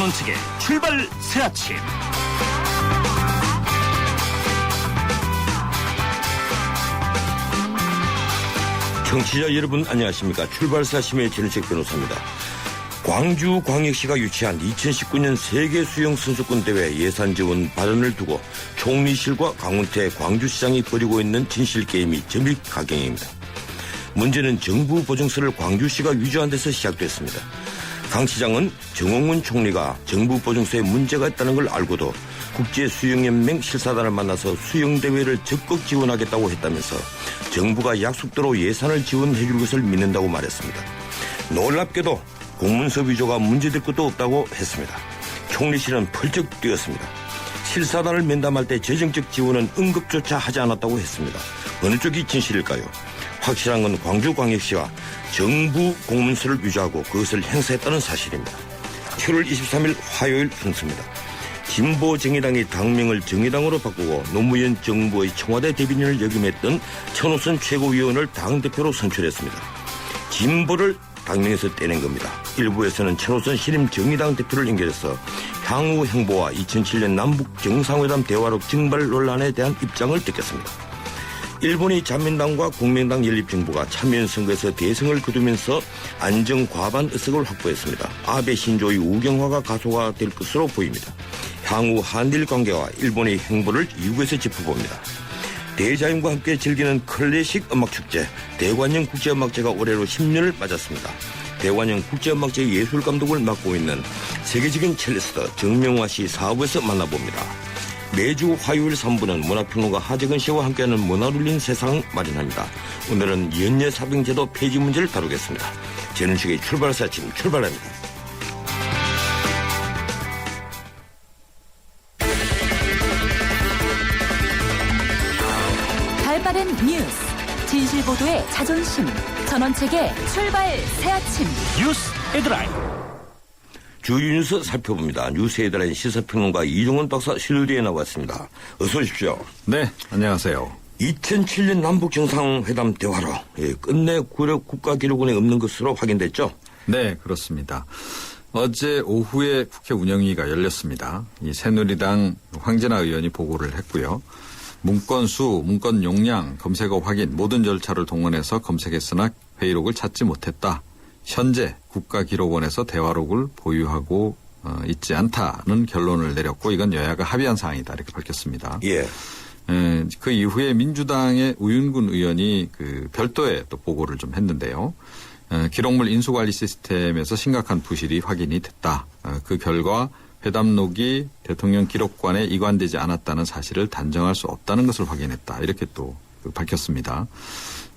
전원책의 출발 새아침. 청취자 여러분 안녕하십니까. 출발 새아침의 전원책 변호사입니다. 광주광역시가 유치한 2019년 세계 수영 선수권 대회 예산 지원 발언을 두고 총리실과 강훈태 광주시장이 벌이고 있는 진실게임이 점입 가경입니다. 문제는 정부 보증서를 광주시가 위조한 데서 시작됐습니다. 강 시장은 정홍원 총리가 정부 보증서에 문제가 있다는 걸 알고도 국제수영연맹 실사단을 만나서 수영대회를 적극 지원하겠다고 했다면서 정부가 약속대로 예산을 지원해 줄 것을 믿는다고 말했습니다. 놀랍게도 공문서 위조가 문제될 것도 없다고 했습니다. 총리실은 펄쩍 뛰었습니다. 실사단을 면담할 때 재정적 지원은 언급조차 하지 않았다고 했습니다. 어느 쪽이 진실일까요? 확실한 건 광주광역시와 정부 공문서를 위조하고 그것을 행사했다는 사실입니다. 7월 23일 화요일 순서입니다. 진보정의당이 당명을 정의당으로 바꾸고 노무현 정부의 청와대 대변인을 역임했던 천호선 최고위원을 당대표로 선출했습니다. 진보를 당명에서 떼낸 겁니다. 일부에서는 천호선 신임 정의당 대표를 연결해서 향후 행보와 2007년 남북 정상회담 대화록 증발 논란에 대한 입장을 듣겠습니다. 일본이 자민당과 국민당 연립정부가 참여연 선거에서 대승을 거두면서 안정 과반 의석을 확보했습니다. 아베 신조의 우경화가 가속화될 것으로 보입니다. 향후 한일 관계와 일본의 행보를 이국에서 짚어봅니다. 대자연과 함께 즐기는 클래식 음악축제 대관령 국제음악제가 올해로 10년을 맞았습니다. 대관령 국제음악제 예술감독을 맡고 있는 세계적인 첼리스트 정명화 씨 사부에서 만나봅니다. 매주 화요일 3부는 문화평론가 하재근 씨와 함께하는 문화울린 세상 마련합니다. 오늘은 연예사병제도 폐지 문제를 다루겠습니다. 전원식의 출발 새아침 출발합니다. 발빠른 뉴스, 진실보도의 자존심, 전원책의 출발 새아침. 뉴스 헤드라인. 주요 뉴스 살펴봅니다. 뉴스 헤드라인 시사평론가 이종원 박사 실루디에 나왔습니다. 어서 오십시오. 네, 안녕하세요. 2007년 남북정상회담 대화로 끝내 국가기록원에 없는 것으로 확인됐죠? 네, 그렇습니다. 어제 오후에 국회 운영위가 열렸습니다. 이 새누리당 황진아 의원이 보고를 했고요. 문건 수, 문건 용량, 검색어 확인 모든 절차를 동원해서 검색했으나 회의록을 찾지 못했다. 현재 국가기록원에서 대화록을 보유하고 있지 않다는 결론을 내렸고 이건 여야가 합의한 사항이다 이렇게 밝혔습니다. 예. 그 이후에 민주당의 우윤근 의원이 그 별도의 또 보고를 좀 했는데요. 기록물 인수관리 시스템에서 심각한 부실이 확인이 됐다. 그 결과 회담록이 대통령 기록관에 이관되지 않았다는 사실을 단정할 수 없다는 것을 확인했다. 이렇게 또 밝혔습니다.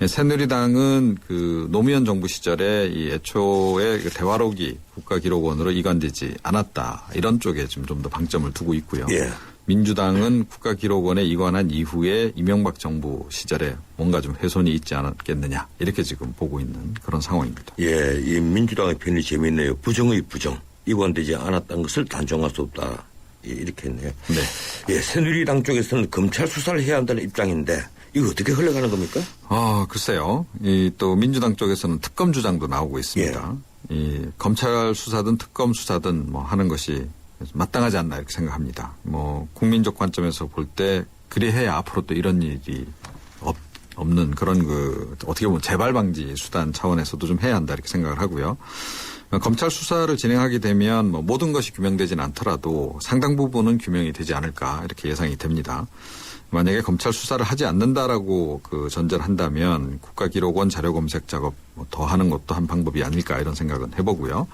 새누리당은 그 노무현 정부 시절에 이 애초에 그 대화록이 국가기록원으로 이관되지 않았다. 이런 쪽에 좀 더 방점을 두고 있고요. 예. 민주당은 국가기록원에 이관한 이후에 이명박 정부 시절에 뭔가 좀 훼손이 있지 않았겠느냐. 이렇게 지금 보고 있는 그런 상황입니다. 예, 이 민주당의 편이 재미있네요. 부정의 부정. 이관되지 않았다는 것을 단정할 수 없다. 이렇게 했네요. 네. 예, 새누리당 쪽에서는 검찰 수사를 해야 한다는 입장인데 이거 어떻게 흘러가는 겁니까? 글쎄요. 또 민주당 쪽에서는 특검 주장도 나오고 있습니다. 예. 이 검찰 수사든 특검 수사든 뭐 하는 것이 마땅하지 않나 이렇게 생각합니다. 뭐 국민적 관점에서 볼 때 그리해야 앞으로 또 이런 일이 없는 그런 그 어떻게 보면 재발 방지 수단 차원에서도 좀 해야 한다 이렇게 생각을 하고요. 검찰 수사를 진행하게 되면 뭐 모든 것이 규명되지는 않더라도 상당 부분은 규명이 되지 않을까 이렇게 예상이 됩니다. 만약에 검찰 수사를 하지 않는다라고 그 전제를 한다면 국가기록원 자료검색 작업 더 하는 것도 한 방법이 아닐까 이런 생각은 해보고요.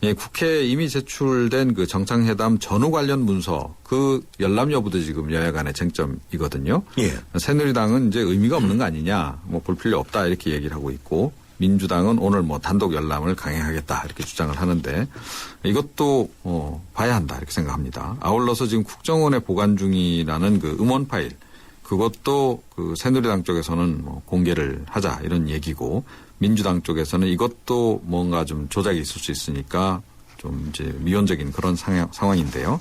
예, 국회에 이미 제출된 그 정상회담 전후 관련 문서 그 열람 여부도 지금 여야 간의 쟁점이거든요. 예. 새누리당은 이제 의미가 없는 거 아니냐, 뭐 볼 필요 없다 이렇게 얘기를 하고 있고 민주당은 오늘 뭐 단독 열람을 강행하겠다 이렇게 주장을 하는데 이것도 봐야 한다 이렇게 생각합니다. 아울러서 지금 국정원에 보관 중이라는 그 음원 파일 그것도 그 새누리당 쪽에서는 뭐 공개를 하자 이런 얘기고 민주당 쪽에서는 이것도 뭔가 좀 조작이 있을 수 있으니까 좀 이제 미온적인 그런 상황인데요.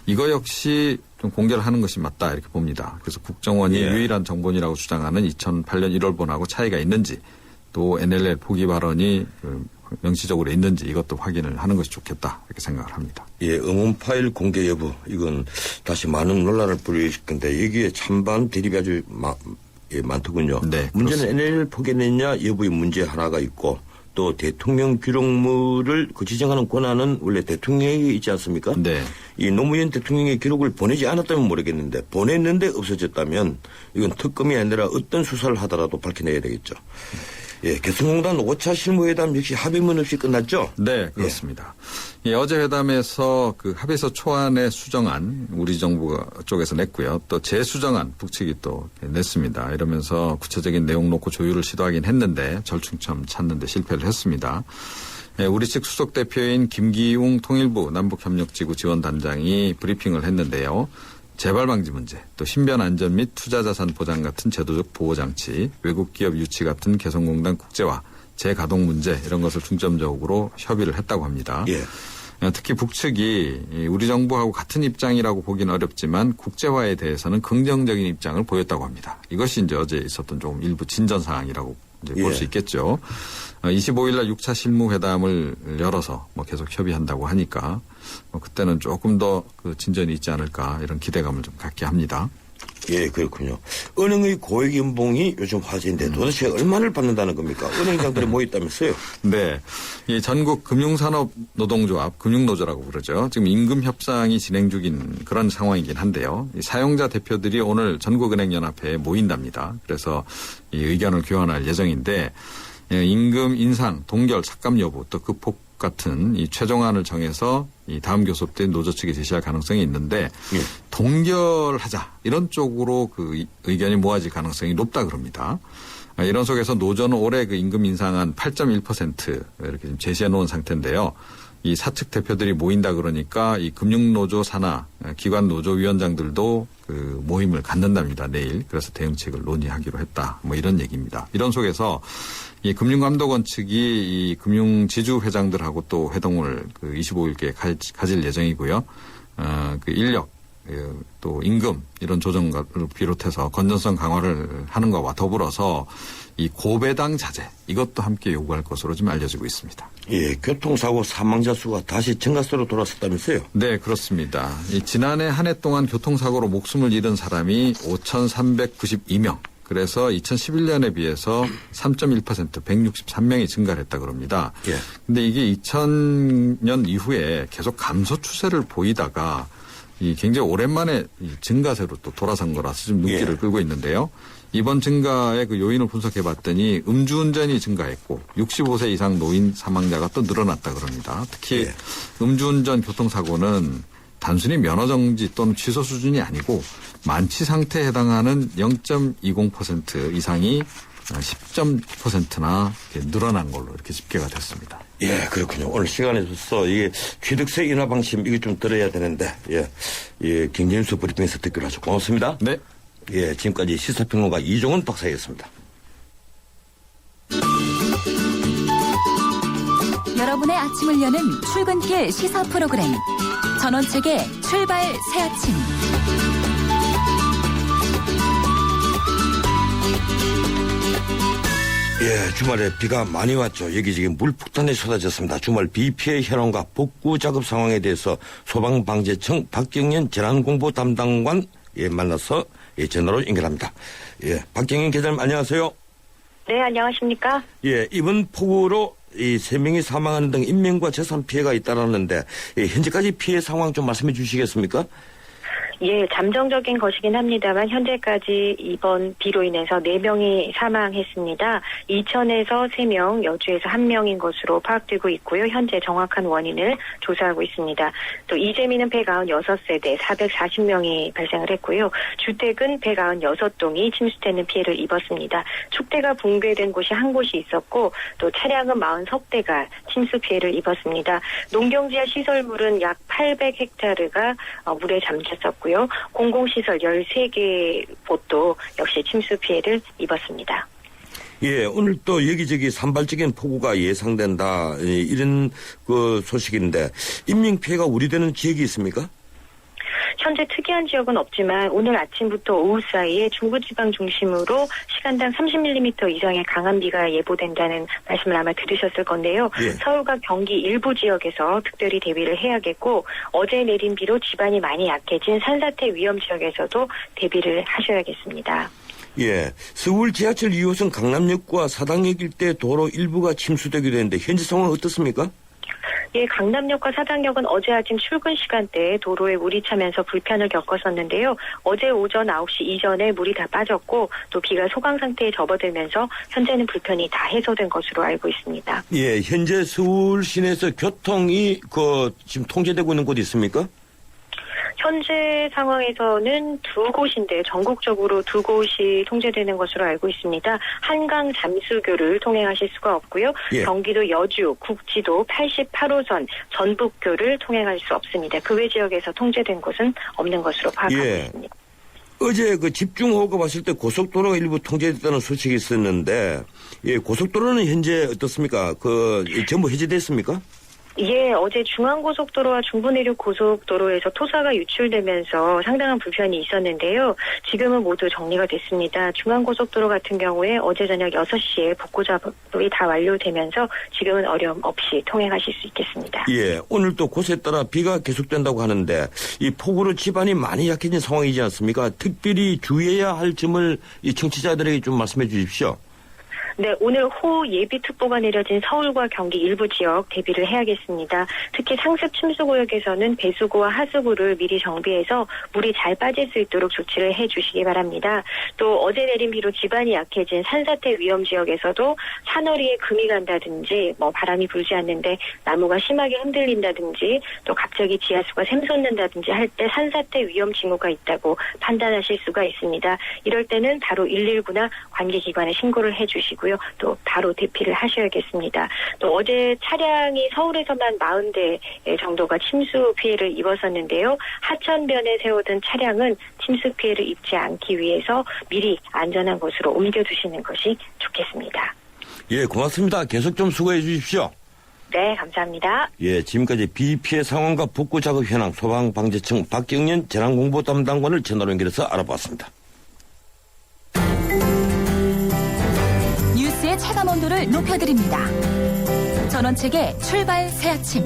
이거 역시 좀 공개를 하는 것이 맞다 이렇게 봅니다. 그래서 국정원이 유일한 정본이라고 주장하는 2008년 1월본하고 차이가 있는지 또 NLL 포기 발언이 명시적으로 있는지 이것도 확인을 하는 것이 좋겠다 이렇게 생각을 합니다. 예, 응원 파일 공개 여부 이건 다시 많은 논란을 불러일으킬 건데 여기에 찬반 대립이 아주 많더군요. 네, 문제는 NLL 포기했느냐 여부의 문제 하나가 있고 또 대통령 기록물을 그 지정하는 권한은 원래 대통령에게 있지 않습니까? 네. 이 노무현 대통령의 기록을 보내지 않았다면 모르겠는데 보냈는데 없어졌다면 이건 특검이 아니라 어떤 수사를 하더라도 밝혀내야 되겠죠. 예, 개성공단 5차 실무회담 역시 합의문 없이 끝났죠? 네, 그렇습니다. 예, 어제 회담에서 그 합의서 초안의 수정안 우리 정부 쪽에서 냈고요. 또 재수정안 북측이 또 냈습니다. 이러면서 구체적인 내용 놓고 조율을 시도하긴 했는데 절충점 찾는 데 실패를 했습니다. 예, 우리 측 수석 대표인 김기웅 통일부 남북협력지구 지원단장이 브리핑을 했는데요. 재발 방지 문제, 또 신변 안전 및 투자자산 보장 같은 제도적 보호장치, 외국 기업 유치 같은 개성공단 국제화, 재가동 문제 이런 것을 중점적으로 협의를 했다고 합니다. 예. 특히 북측이 우리 정부하고 같은 입장이라고 보기는 어렵지만 국제화에 대해서는 긍정적인 입장을 보였다고 합니다. 이것이 이제 어제 있었던 좀 일부 진전 사항이라고 이제 볼 수 있겠죠. 25일 날 6차 실무회담을 열어서 뭐 계속 협의한다고 하니까 그때는 조금 더 그 진전이 있지 않을까 이런 기대감을 좀 갖게 합니다. 예, 그렇군요. 은행의 고액 연봉이 요즘 화제인데 도대체 얼마를 받는다는 겁니까? 은행장들이 모였다면서요? 네. 이 전국 금융산업노동조합, 금융노조라고 부르죠. 지금 임금 협상이 진행 중인 그런 상황이긴 한데요. 이 사용자 대표들이 오늘 전국은행연합회에 모인답니다. 그래서 이 의견을 교환할 예정인데 임금 인상, 동결, 삭감 여부, 또 극복 같은 이 최종안을 정해서 이 다음 교섭 때 노조 측에 제시할 가능성이 있는데 동결하자 이런 쪽으로 그 의견이 모아질 가능성이 높다 그럽니다. 이런 속에서 노조는 올해 그 임금 인상한 8.1% 이렇게 좀 제시해 놓은 상태인데요. 이 사측 대표들이 모인다 그러니까 이 금융노조 산하 기관 노조 위원장들도 그 모임을 갖는답니다. 내일. 그래서 대응책을 논의하기로 했다. 뭐 이런 얘기입니다. 이런 속에서 이 금융감독원 측이 이 금융지주 회장들하고 또 회동을 그 25일께 가질 예정이고요. 그 인력, 또 임금 이런 조정을 비롯해서 건전성 강화를 하는 것과 더불어서 이 고배당 자제 이것도 함께 요구할 것으로 좀 알려지고 있습니다. 예, 교통사고 사망자 수가 다시 증가세로 돌아섰다면서요? 네, 그렇습니다. 지난해 한 해 동안 교통사고로 목숨을 잃은 사람이 5,392명. 그래서 2011년에 비해서 3.1% 163명이 증가를 했다 그럽니다. 예. 근데 이게 2000년 이후에 계속 감소 추세를 보이다가 이 굉장히 오랜만에 이 증가세로 또 돌아선 거라서 좀 눈길을 끌고 있는데요. 이번 증가의 그 요인을 분석해 봤더니 음주운전이 증가했고 65세 이상 노인 사망자가 또 늘어났다 그럽니다. 특히 음주운전 교통사고는 단순히 면허정지 또는 취소 수준이 아니고 만취 상태에 해당하는 0.20% 이상이 10.9%나 늘어난 걸로 이렇게 집계가 됐습니다. 예, 그렇군요. 오늘 시간에 있어서 이게 취득세 인하 방침 이게 좀 들어야 되는데 예, 경제뉴스 브리핑에서 듣기로 하죠. 고맙습니다. 네. 예, 지금까지 시사평론가 이종훈 박사였습니다. 여러분의 아침을 여는 출근길 시사 프로그램 전원책의 출발 새아침. 예, 주말에 비가 많이 왔죠. 여기저기 물폭탄이 쏟아졌습니다. 주말 비 피해 현황과 복구 작업 상황에 대해서 소방방재청 박경연 재난공보 담당관 만나서 전화로 연결합니다. 예, 박경연 계장님 안녕하세요. 네, 안녕하십니까? 예, 이번 폭우로 이 3명이 사망하는 등 인명과 재산 피해가 잇따랐는데 현재까지 피해 상황 좀 말씀해 주시겠습니까? 예, 잠정적인 것이긴 합니다만 현재까지 이번 비로 인해서 4명이 사망했습니다. 이천에서 3명, 여주에서 1명인 것으로 파악되고 있고요. 현재 정확한 원인을 조사하고 있습니다. 또 이재민은 196세대 440명이 발생을 했고요. 주택은 196동이 침수되는 피해를 입었습니다. 축대가 붕괴된 곳이 한 곳이 있었고 또 차량은 40석대가 침수 피해를 입었습니다. 농경지하 시설물은 약 800헥타르가 물에 잠겼었고요. 공공시설 13개 곳도 역시 침수 피해를 입었습니다. 예, 오늘 또 여기저기 산발적인 폭우가 예상된다 이런 그 소식인데 인명피해가 우려되는 지역이 있습니까? 현재 특이한 지역은 없지만 오늘 아침부터 오후 사이에 중부지방 중심으로 시간당 30mm 이상의 강한 비가 예보된다는 말씀을 아마 들으셨을 건데요. 예. 서울과 경기 일부 지역에서 특별히 대비를 해야겠고 어제 내린 비로 지반이 많이 약해진 산사태 위험 지역에서도 대비를 하셔야겠습니다. 예, 서울 지하철 2호선 강남역과 사당역 일대 도로 일부가 침수되기도 했는데 현재 상황 어떻습니까? 예, 강남역과 사당역은 어제 아침 출근 시간대에 도로에 물이 차면서 불편을 겪었었는데요. 어제 오전 9시 이전에 물이 다 빠졌고 또 비가 소강 상태에 접어들면서 현재는 불편이 다 해소된 것으로 알고 있습니다. 예, 현재 서울 시내에서 교통이 지금 통제되고 있는 곳이 있습니까? 현재 상황에서는 두 곳인데 전국적으로 두 곳이 통제되는 것으로 알고 있습니다. 한강 잠수교를 통행하실 수가 없고요. 예. 경기도 여주, 국지도 88호선 전북교를 통행할 수 없습니다. 그 외 지역에서 통제된 곳은 없는 것으로 파악하고 예. 있습니다. 어제 그 집중호우가 왔을 때 고속도로가 일부 통제됐다는 소식이 있었는데, 예, 고속도로는 현재 어떻습니까? 전부 해제됐습니까? 예, 어제 중앙고속도로와 중부내륙 고속도로에서 토사가 유출되면서 상당한 불편이 있었는데요. 지금은 모두 정리가 됐습니다. 중앙고속도로 같은 경우에 어제 저녁 6시에 복구 작업이 다 완료되면서 지금은 어려움 없이 통행하실 수 있겠습니다. 예, 오늘 또 곳에 따라 비가 계속된다고 하는데 이 폭우로 집안이 많이 약해진 상황이지 않습니까? 특별히 주의해야 할 점을 이 청취자들에게 좀 말씀해 주십시오. 네, 오늘 호우 예비특보가 내려진 서울과 경기 일부 지역 대비를 해야겠습니다. 특히 상습 침수구역에서는 배수구와 하수구를 미리 정비해서 물이 잘 빠질 수 있도록 조치를 해주시기 바랍니다. 또 어제 내린 비로 지반이 약해진 산사태 위험 지역에서도 산허리에 금이 간다든지 바람이 불지 않는데 나무가 심하게 흔들린다든지 또 갑자기 지하수가 샘솟는다든지 할 때 산사태 위험 징후가 있다고 판단하실 수가 있습니다. 이럴 때는 바로 119나 관계기관에 신고를 해주시고 또 바로 대피를 하셔야겠습니다. 또 어제 차량이 서울에서만 40대 정도가 침수 피해를 입었었는데요. 하천변에 세우던 차량은 침수 피해를 입지 않기 위해서 미리 안전한 곳으로 옮겨두시는 것이 좋겠습니다. 예, 고맙습니다. 계속 좀 수고해 주십시오. 네, 감사합니다. 예, 지금까지 비 피해 상황과 복구 작업 현황 소방방재청 박경련 재난공보 담당관을 전화로 연결해서 알아봤습니다. 뉴스의 체감 온도를 높여드립니다. 전원책의 출발 새 아침.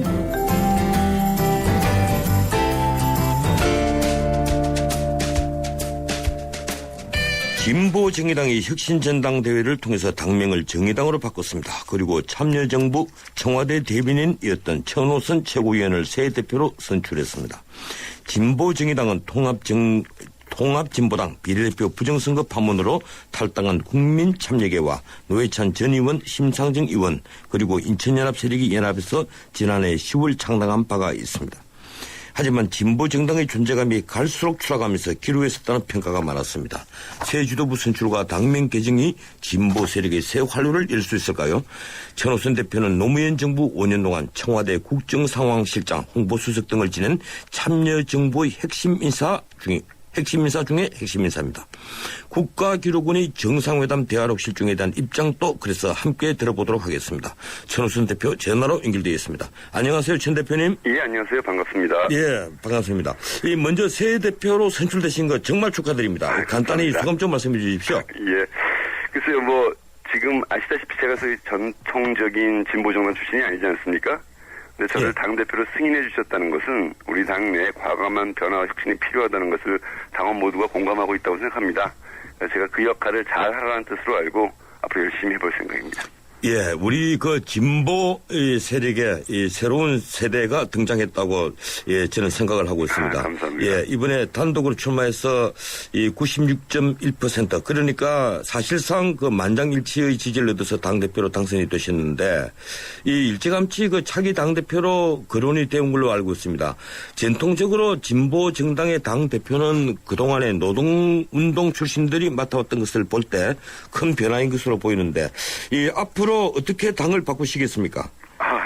진보정의당이 혁신전당대회를 통해서 당명을 정의당으로 바꿨습니다. 그리고 참여정부 청와대 대변인이었던 천호선 최고위원을 새 대표로 선출했습니다. 진보정의당은 통합진보당 비례대표 부정선거 파문으로 탈당한 국민참여계와 노회찬 전 의원, 심상정 의원 그리고 인천연합 세력이 연합해서 지난해 10월 창당한 바가 있습니다. 하지만 진보정당의 존재감이 갈수록 추락하면서 기로에 섰다는 평가가 많았습니다. 새 지도부 선출과 당명 개정이 진보 세력의 새 활로를 열 수 있을까요? 천호선 대표는 노무현 정부 5년 동안 청와대 국정상황실장, 홍보수석 등을 지낸 참여정부의 핵심 인사 중에 핵심 인사입니다. 국가기록원의 정상회담 대화록 실종에 대한 입장도 그래서 함께 들어보도록 하겠습니다. 천호선 대표 전화로 연결되어 있습니다. 안녕하세요, 천 대표님. 예, 안녕하세요. 반갑습니다. 예, 반갑습니다. 먼저 새 대표로 선출되신 거 정말 축하드립니다. 간단히 소감 좀 말씀해 주십시오. 예, 글쎄요, 지금 아시다시피 제가 소위 전통적인 진보정당 출신이 아니지 않습니까? 근데 저를 당대표로 승인해 주셨다는 것은 우리 당 내 과감한 변화와 혁신이 필요하다는 것을 당원 모두가 공감하고 있다고 생각합니다. 제가 그 역할을 잘 하라는 뜻으로 알고 앞으로 열심히 해볼 생각입니다. 예, 우리 진보 세력의 새로운 세대가 등장했다고 저는 생각을 하고 있습니다. 감사합니다. 예, 이번에 단독으로 출마해서 96.1% 그러니까 사실상 만장일치의 지지를 얻어서 당대표로 당선이 되셨는데 일찌감치 차기 당대표로 거론이 되는 걸로 알고 있습니다. 전통적으로 진보 정당의 당대표는 그동안에 노동운동 출신들이 맡아왔던 것을 볼 때 큰 변화인 것으로 보이는데 앞으로 어떻게 당을 바꾸시겠습니까?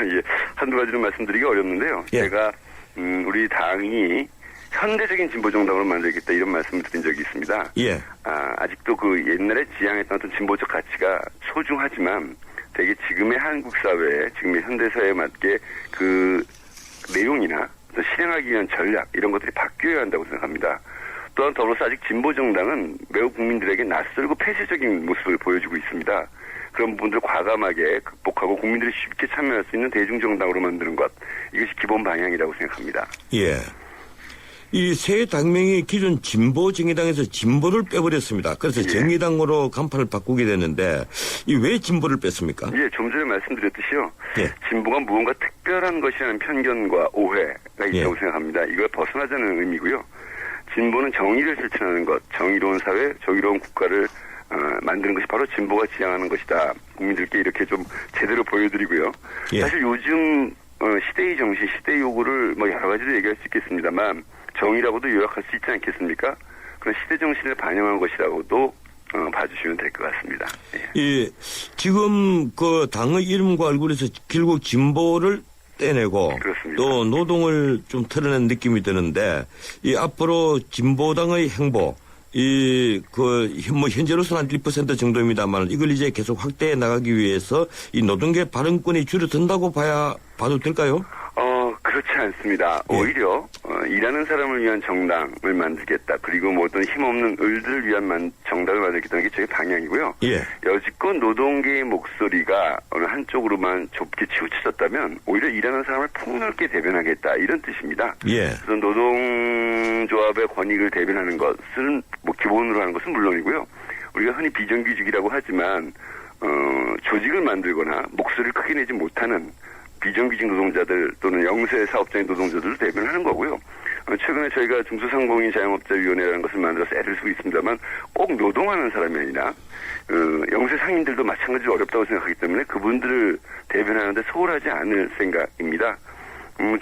예. 한두 가지로 말씀드리기 어렵는데요. 예. 제가 우리 당이 현대적인 진보정당으로 만들겠다 이런 말씀을 드린 적이 있습니다. 예. 아직도 옛날에 지향했던 어떤 진보적 가치가 소중하지만 되게 지금의 한국 사회에 지금의 현대사회에 맞게 그 내용이나 또 실행하기 위한 전략 이런 것들이 바뀌어야 한다고 생각합니다. 또한 더불어서 아직 진보정당은 매우 국민들에게 낯설고 폐쇄적인 모습을 보여주고 있습니다. 그런 부분들을 과감하게 극복하고 국민들이 쉽게 참여할 수 있는 대중정당으로 만드는 것, 이것이 기본 방향이라고 생각합니다. 예. 이 새 당명이 기존 진보정의당에서 진보를 빼버렸습니다. 그래서 예. 정의당으로 간판을 바꾸게 됐는데 이 왜 진보를 뺐습니까? 예, 좀 전에 말씀드렸듯이요. 예. 진보가 무언가 특별한 것이라는 편견과 오해가 있다고 예. 생각합니다. 이걸 벗어나자는 의미고요. 진보는 정의를 실천하는 것, 정의로운 사회, 정의로운 국가를 만드는 것이 바로 진보가 지향하는 것이다. 국민들께 이렇게 좀 제대로 보여드리고요. 예. 사실 요즘 시대의 정신, 시대의 요구를 뭐 여러 가지로 얘기할 수 있겠습니다만 정의라고도 요약할 수 있지 않겠습니까? 그런 시대 정신을 반영한 것이라고도 봐주시면 될 것 같습니다. 예. 예. 지금 그 당의 이름과 얼굴에서 결국 진보를 떼내고 그렇습니다. 또 노동을 좀 털어낸 느낌이 드는데 이 앞으로 진보당의 행보 뭐 현재로서는 한 1% 정도입니다만 이걸 이제 계속 확대해 나가기 위해서 이 노동계 발언권이 줄어든다고 봐도 될까요? 그렇지 않습니다. 예. 오히려 일하는 사람을 위한 정당을 만들겠다. 그리고 뭐 어떤 힘없는 을들을 위한 정당을 만들겠다는 게 저희 방향이고요. 예. 여지껏 노동계의 목소리가 어느 한쪽으로만 좁게 치우쳐졌다면 오히려 일하는 사람을 폭넓게 대변하겠다. 이런 뜻입니다. 예. 그래서 노동조합의 권익을 대변하는 것은 뭐 기본으로 하는 것은 물론이고요. 우리가 흔히 비정규직이라고 하지만 조직을 만들거나 목소리를 크게 내지 못하는 비정규직 노동자들 또는 영세 사업자인 노동자들을 대변하는 거고요. 최근에 저희가 중소상공인 자영업자위원회라는 것을 만들어서 애를 쓰고 있습니다만 꼭 노동하는 사람이 아니라 영세 상인들도 마찬가지로 어렵다고 생각하기 때문에 그분들을 대변하는데 소홀하지 않을 생각입니다.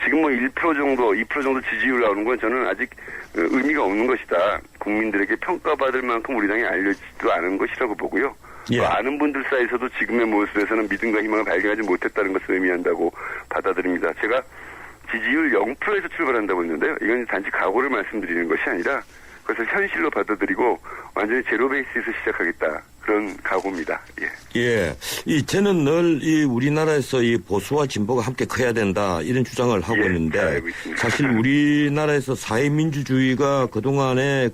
지금 뭐 1% 정도, 2% 정도 지지율 나오는 건 저는 아직 의미가 없는 것이다. 국민들에게 평가받을 만큼 우리 당이 알려지지도 않은 것이라고 보고요. 예. 아는 분들 사이에서도 지금의 모습에서는 믿음과 희망을 발견하지 못했다는 것을 의미한다고 받아들입니다. 제가 지지율 0%에서 출발한다고 했는데요. 이건 단지 각오를 말씀드리는 것이 아니라 그것을 현실로 받아들이고 완전히 제로 베이스에서 시작하겠다. 그런 각오입니다. 예. 예. 저는 늘 우리나라에서 이 보수와 진보가 함께 커야 된다 이런 주장을 하고 예, 잘 있는데 알고 있습니다. 사실 우리나라에서 사회민주주의가 그동안에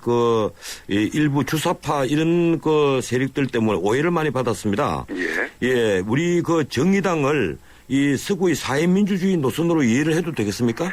일부 주사파 이런 세력들 때문에 오해를 많이 받았습니다. 예. 예. 우리 정의당을 이 서구의 사회민주주의 노선으로 이해를 해도 되겠습니까?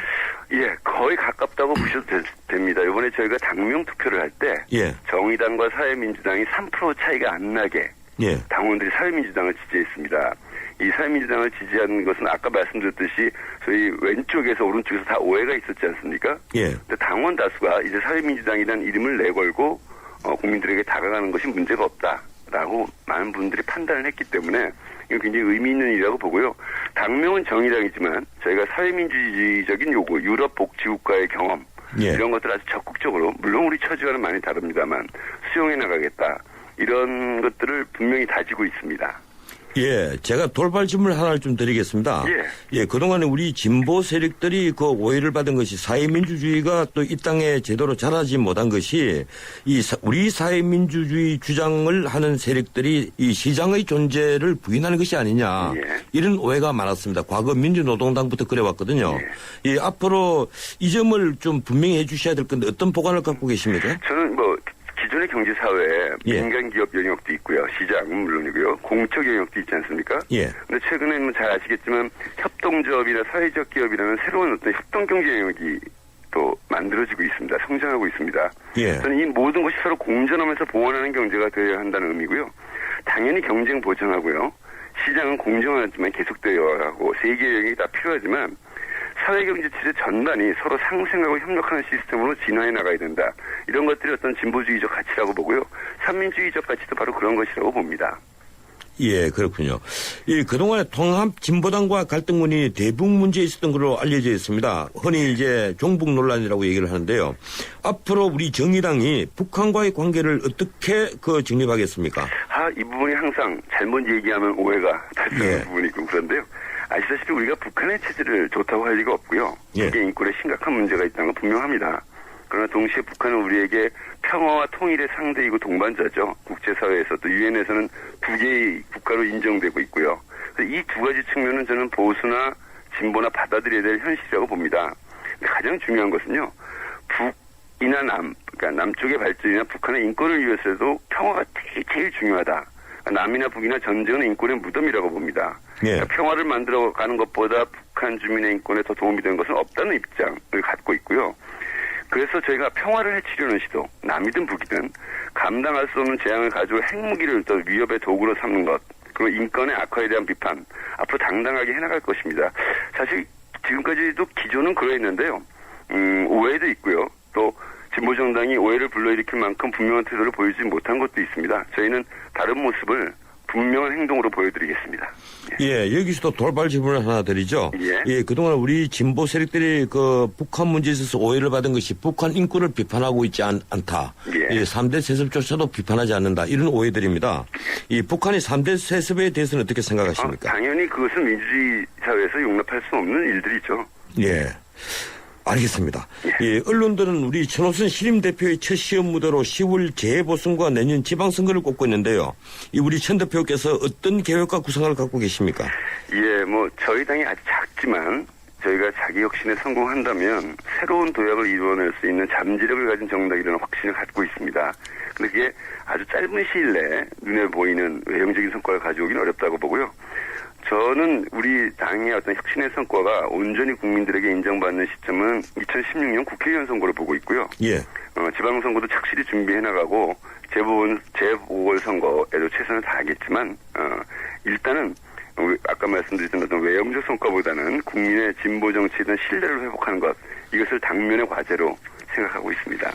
예, 거의 가깝다고 보셔도 됩니다. 이번에 저희가 당명 투표를 할 때 예. 정의당과 사회민주당이 3% 차이가 안 나게 예. 당원들이 사회민주당을 지지했습니다. 이 사회민주당을 지지하는 것은 아까 말씀드렸듯이 저희 왼쪽에서 오른쪽에서 다 오해가 있었지 않습니까? 예. 근데 당원 다수가 이제 사회민주당이라는 이름을 내걸고 국민들에게 다가가는 것이 문제가 없다라고 많은 분들이 판단을 했기 때문에 이건 굉장히 의미 있는 일이라고 보고요. 당명은 정의당이지만 저희가 사회민주주의적인 요구, 유럽 복지국가의 경험 예. 이런 것들 아주 적극적으로 물론 우리 처지와는 많이 다릅니다만 수용해 나가겠다. 이런 것들을 분명히 다지고 있습니다. 예, 제가 돌발 질문을 하나를 좀 드리겠습니다. 예. 그동안에 우리 진보 세력들이 오해를 받은 것이 사회민주주의가 또 이 땅에 제대로 자라지 못한 것이 우리 사회민주주의 주장을 하는 세력들이 이 시장의 존재를 부인하는 것이 아니냐. 예. 이런 오해가 많았습니다. 과거 민주노동당부터 그래왔거든요. 예, 앞으로 이 점을 좀 분명히 해 주셔야 될 건데 어떤 보관을 갖고 계십니까? 저는 기존의 경제사회에 예. 민간기업 영역도 있고요. 시장은 물론이고요. 공적 영역도 있지 않습니까? 예. 근데 최근에는 잘 아시겠지만 협동조합이나 사회적 기업이라는 새로운 어떤 협동경제 영역이 또 만들어지고 있습니다. 성장하고 있습니다. 예. 저는 이 모든 것이 서로 공존하면서 보완하는 경제가 되어야 한다는 의미고요. 당연히 경쟁 보장하고요. 시장은 공정하지만 계속되어야 하고 세계 영역이 다 필요하지만 사회경제 체제 전반이 서로 상생하고 협력하는 시스템으로 진화해 나가야 된다. 이런 것들이 어떤 진보주의적 가치라고 보고요. 삼민주의적 가치도 바로 그런 것이라고 봅니다. 예, 그렇군요. 그동안에 통합 진보당과 갈등문이 대북 문제에 있었던 걸로 알려져 있습니다. 흔히 이제 종북 논란이라고 얘기를 하는데요. 앞으로 우리 정의당이 북한과의 관계를 어떻게 정립하겠습니까? 이 부분이 항상 잘못 얘기하면 오해가 발생하는 부분이고 그런데요. 아시다시피 우리가 북한의 체제를 좋다고 할 리가 없고요. 예. 이게 인권에 심각한 문제가 있다는 건 분명합니다. 그러나 동시에 북한은 우리에게 평화와 통일의 상대이고 동반자죠. 국제사회에서 또 유엔에서는 두 개의 국가로 인정되고 있고요. 이 두 가지 측면은 저는 보수나 진보나 받아들여야 될 현실이라고 봅니다. 가장 중요한 것은요. 북이나 그러니까 남쪽의 발전이나 북한의 인권을 위해서도 평화가 제일 중요하다. 남이나 북이나 전쟁은 인권의 무덤이라고 봅니다. 예. 그러니까 평화를 만들어가는 것보다 북한 주민의 인권에 더 도움이 되는 것은 없다는 입장을 갖고 있고요. 그래서 저희가 평화를 해치려는 시도, 남이든 북이든 감당할 수 없는 재앙을 가지고 핵무기를 또 위협의 도구로 삼는 것, 그리고 인권의 악화에 대한 비판, 앞으로 당당하게 해나갈 것입니다. 사실 지금까지도 기조는 그러했는데요. 오해도 있고요. 또 진보정당이 오해를 불러일으킬 만큼 분명한 태도를 보이지 못한 것도 있습니다. 저희는 다른 모습을 분명한 행동으로 보여드리겠습니다. 예, 여기서도 돌발 질문을 하나 드리죠. 예. 그동안 우리 진보 세력들이 그 북한 문제에 있어서 오해를 받은 것이 북한 인권을 비판하고 있지 않다. 예. 3대 세습조차도 비판하지 않는다. 이런 오해들입니다. 이 북한의 3대 세습에 대해서는 어떻게 생각하십니까? 당연히 그것은 민주주의 사회에서 용납할 수 없는 일들이죠. 예. 알겠습니다. 예, 언론들은 우리 천호선 신임 대표의 첫 시험 무대로 10월 재보선과 내년 지방선거를 꼽고 있는데요. 이 우리 천 대표께서 어떤 계획과 구상을 갖고 계십니까? 예, 저희 당이 아주 작지만 저희가 자기 혁신에 성공한다면 새로운 도약을 이루어낼 수 있는 잠재력을 가진 정당이라는 확신을 갖고 있습니다. 근데 그게 아주 짧은 시일 내에 눈에 보이는 외형적인 성과를 가져오기는 어렵다고 보고요. 저는 우리 당의 어떤 혁신의 성과가 온전히 국민들에게 인정받는 시점은 2016년 국회의원 선거를 보고 있고요. 예. 지방선거도 착실히 준비해 나가고 재보궐선거에도 최선을 다하겠지만 일단은 아까 말씀드렸던 어떤 외형적 성과보다는 국민의 진보 정치에 대한 신뢰를 회복하는 것, 이것을 당면의 과제로 생각하고 있습니다.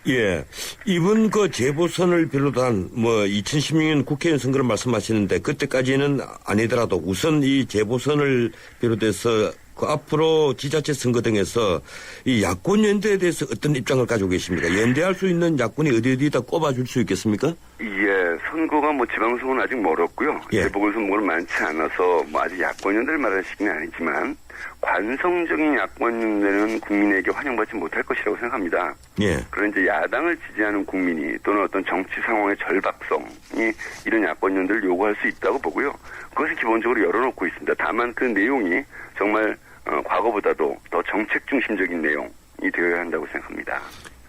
예. 이번 그 재보선을 비롯한 2016년 국회의원 선거를 말씀하시는데 그때까지는 아니더라도 우선 이 재보선을 비롯해서 그 앞으로 지자체 선거 등에서 이 야권 연대에 대해서 어떤 입장을 가지고 계십니까? 연대할 수 있는 야권이 어디다 꼽아줄 수 있겠습니까? 예, 선거가 지방선거는 아직 멀었고요. 예. 재보궐선거는 많지 않아서 아직 야권 연대를 말할 시기는 아니지만 관성적인 야권 연대는 국민에게 환영받지 못할 것이라고 생각합니다. 예. 그런 이제 야당을 지지하는 국민이 또는 어떤 정치 상황의 절박성이 이런 야권 연대를 요구할 수 있다고 보고요. 그것을 기본적으로 열어놓고 있습니다. 다만 그 내용이 정말 과거보다도 더 정책 중심적인 내용이 되어야 한다고 생각합니다.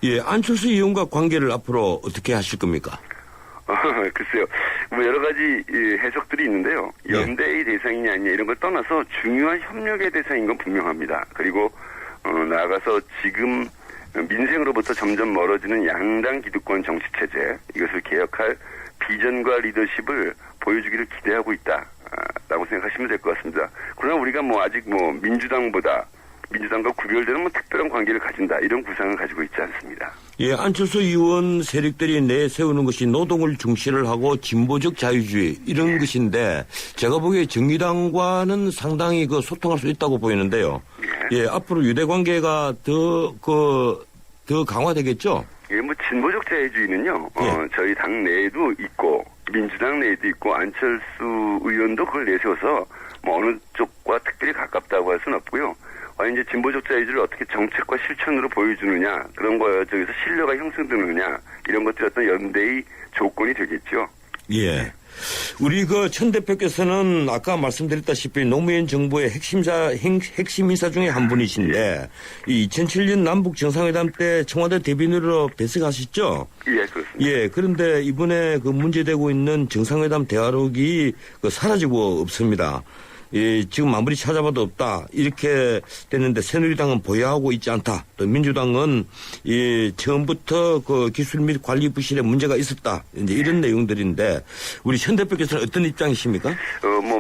예, 안철수 의원과 관계를 앞으로 어떻게 하실 겁니까? 글쎄요. 여러 가지 해석들이 있는데요. 연대의 대상이냐 아니냐 이런 걸 떠나서 중요한 협력의 대상인 건 분명합니다. 그리고 나아가서 지금 민생으로부터 점점 멀어지는 양당 기득권 정치체제, 이것을 개혁할 비전과 리더십을 보여주기를 기대하고 있다라고 생각하시면 될 것 같습니다. 그러나 우리가 아직 민주당과 구별되는 특별한 관계를 가진다, 이런 구상을 가지고 있지 않습니다. 예, 안철수 의원 세력들이 내세우는 것이 노동을 중시를 하고 진보적 자유주의 이런 것인데 제가 보기에 정의당과는 상당히 소통할 수 있다고 보이는데요. 예, 앞으로 유대 관계가 더 강화되겠죠? 예, 진보적 자유주의는요, 저희 당 내에도 있고, 민주당 내에도 있고, 안철수 의원도 그걸 내세워서, 어느 쪽과 특별히 가깝다고 할 수는 없고요. 이제 진보적 자유주의를 어떻게 정책과 실천으로 보여주느냐, 그런 거에 저기서 신뢰가 형성되느냐, 이런 것들이 어떤 연대의 조건이 되겠죠. 예. 우리 천 대표께서는 아까 말씀드렸다시피 노무현 정부의 핵심 인사 중에 한 분이신데, 이 2007년 남북 정상회담 때 청와대 대변인으로 배석하셨죠? 예, 그렇습니다. 예, 그런데 이번에 문제되고 있는 정상회담 대화록이 사라지고 없습니다. 예, 지금 아무리 찾아봐도 없다. 이렇게 됐는데 새누리당은 보유하고 있지 않다. 또 민주당은 처음부터 기술 및 관리 부실에 문제가 있었다. 이제 이런 내용들인데 우리 현 대표께서는 어떤 입장이십니까?